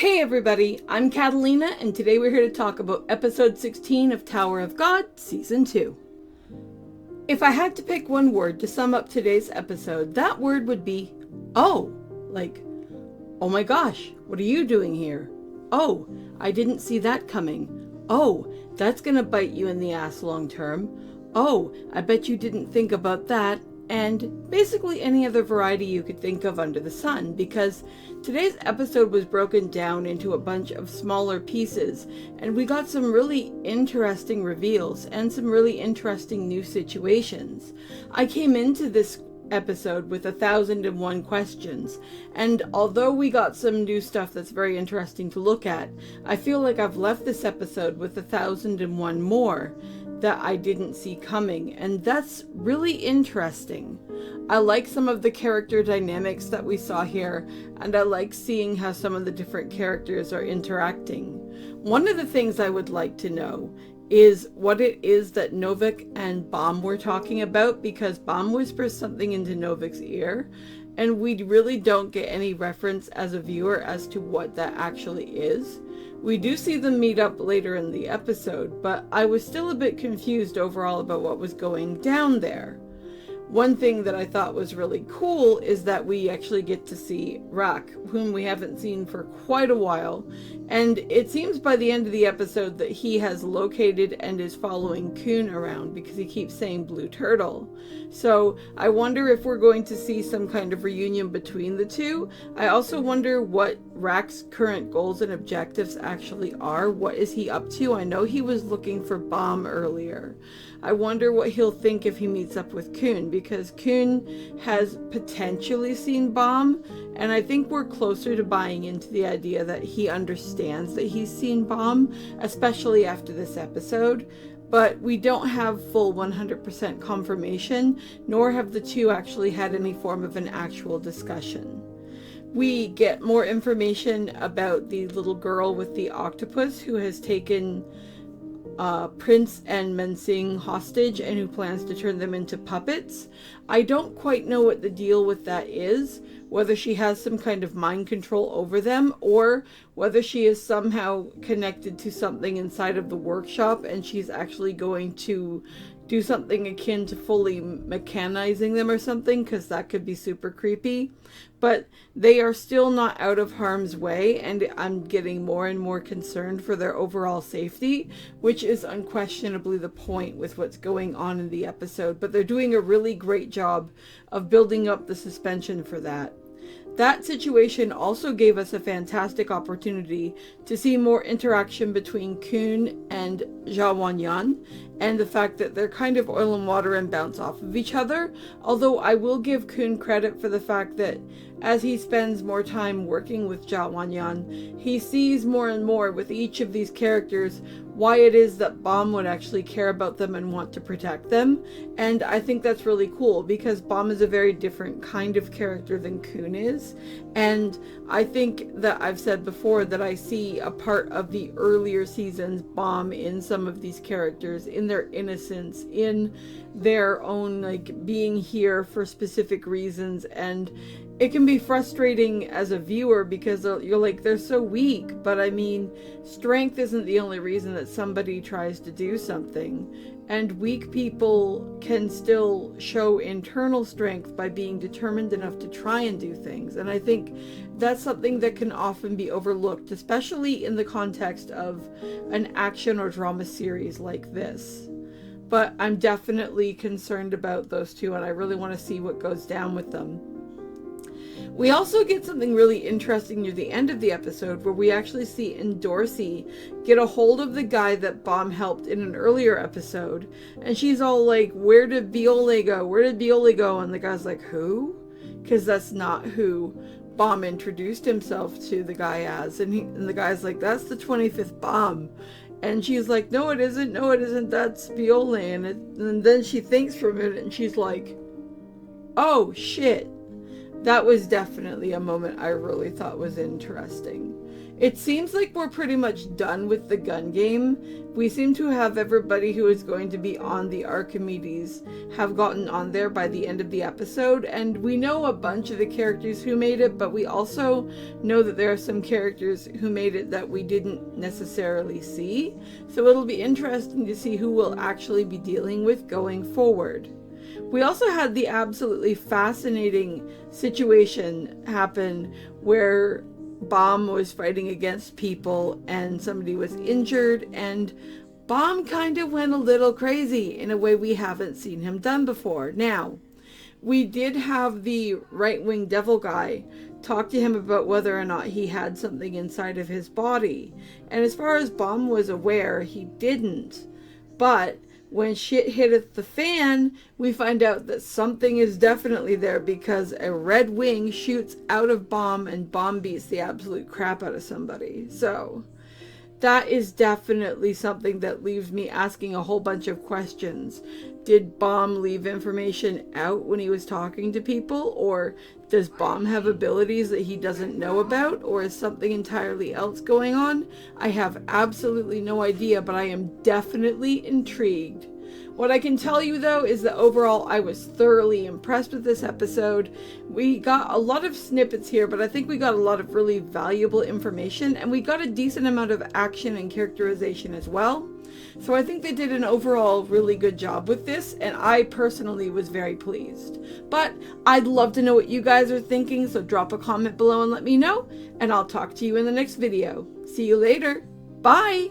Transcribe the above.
Hey everybody, I'm Katallina, and today we're here to talk about episode 16 of Tower of God, season 2. If I had to pick one word to sum up today's episode, that word would be, oh. Like, oh my gosh, what are you doing here? Oh, I didn't see that coming. Oh, that's gonna bite you in the ass long term. Oh, I bet you didn't think about that. And basically any other variety you could think of under the sun, because today's episode was broken down into a bunch of smaller pieces, and we got some really interesting reveals and some really interesting new situations. I came into this episode with 1,001 questions, and although we got some new stuff that's very interesting to look at, I feel like I've left this episode with 1,001 more that I didn't see coming, and that's really interesting. I like some of the character dynamics that we saw here, and I like seeing how some of the different characters are interacting. One of the things I would like to know is what it is that Novik and Baam were talking about, because Baam whispers something into Novik's ear, and we really don't get any reference as a viewer as to what that actually is. We do see them meet up later in the episode, but I was still a bit confused overall about what was going down there. One thing that I thought was really cool is that we actually get to see Rak, whom we haven't seen for quite a while, and it seems by the end of the episode that he has located and is following Kun around because he keeps saying Blue Turtle. So I wonder if we're going to see some kind of reunion between the two. I also wonder what Rak's current goals and objectives actually are. What is he up to? I know he was looking for Baam earlier. I wonder what he'll think if he meets up with Kun, because Kun has potentially seen Baam, and I think we're closer to buying into the idea that he understands that he's seen Baam, especially after this episode. But we don't have full 100% confirmation, nor have the two actually had any form of an actual discussion. We get more information about the little girl with the octopus who has taken Prince and Mensing hostage and who plans to turn them into puppets. I don't quite know what the deal with that is, whether she has some kind of mind control over them, or whether she is somehow connected to something inside of the workshop and she's actually going to do something akin to fully mechanizing them or something, because that could be super creepy. But they are still not out of harm's way, and I'm getting more and more concerned for their overall safety, which is unquestionably the point with what's going on in the episode. But they're doing a really great job of building up the suspension for that. That situation also gave us a fantastic opportunity to see more interaction between Kun and Zhao Wanyan, and the fact that they're kind of oil and water and bounce off of each other. Although I will give Kun credit for the fact that as he spends more time working with Zhao Wanyan, he sees more and more with each of these characters why it is that Baam would actually care about them and want to protect them. And I think that's really cool, because Baam is a very different kind of character than Kun is. And I think that I've said before that I see a part of the earlier seasons Baam in some of these characters, in their innocence, in their own like being here for specific reasons. And it can be frustrating as a viewer because you're like, they're so weak. But I mean, strength isn't the only reason that somebody tries to do something. And weak people can still show internal strength by being determined enough to try and do things. And I think that's something that can often be overlooked, especially in the context of an action or drama series like this. But I'm definitely concerned about those two, and I really want to see what goes down with them. We also get something really interesting near the end of the episode, where we actually see Dorsey get a hold of the guy that Baam helped in an earlier episode, and she's all like, where did Biole go? Where did Biole go? And the guy's like, who? Because that's not who Baam introduced himself to the guy as. And the guy's like, that's the 25th Baam. And she's like, no it isn't, that's Biole. And then she thinks for a minute and she's like, oh shit. That was definitely a moment I really thought was interesting. It seems like we're pretty much done with the gun game. We seem to have everybody who is going to be on the Archimedes have gotten on there by the end of the episode, and we know a bunch of the characters who made it, but we also know that there are some characters who made it that we didn't necessarily see. So it'll be interesting to see who we'll actually be dealing with going forward. We also had the absolutely fascinating situation happen where Baam was fighting against people and somebody was injured, and Baam kind of went a little crazy in a way we haven't seen him done before. Now, we did have the right-wing devil guy talk to him about whether or not he had something inside of his body. And as far as Baam was aware, he didn't. But when shit hit the fan, we find out that something is definitely there, because a red wing shoots out of Baam and Baam beats the absolute crap out of somebody. So that is definitely something that leaves me asking a whole bunch of questions. Did Baam leave information out when he was talking to people? Or does Baam have abilities that he doesn't know about? Or is something entirely else going on? I have absolutely no idea, but I am definitely intrigued. What I can tell you, though, is that overall I was thoroughly impressed with this episode. We got a lot of snippets here, but I think we got a lot of really valuable information, and we got a decent amount of action and characterization as well. So I think they did an overall really good job with this, and I personally was very pleased. But I'd love to know what you guys are thinking, so drop a comment below and let me know, and I'll talk to you in the next video. See you later. Bye!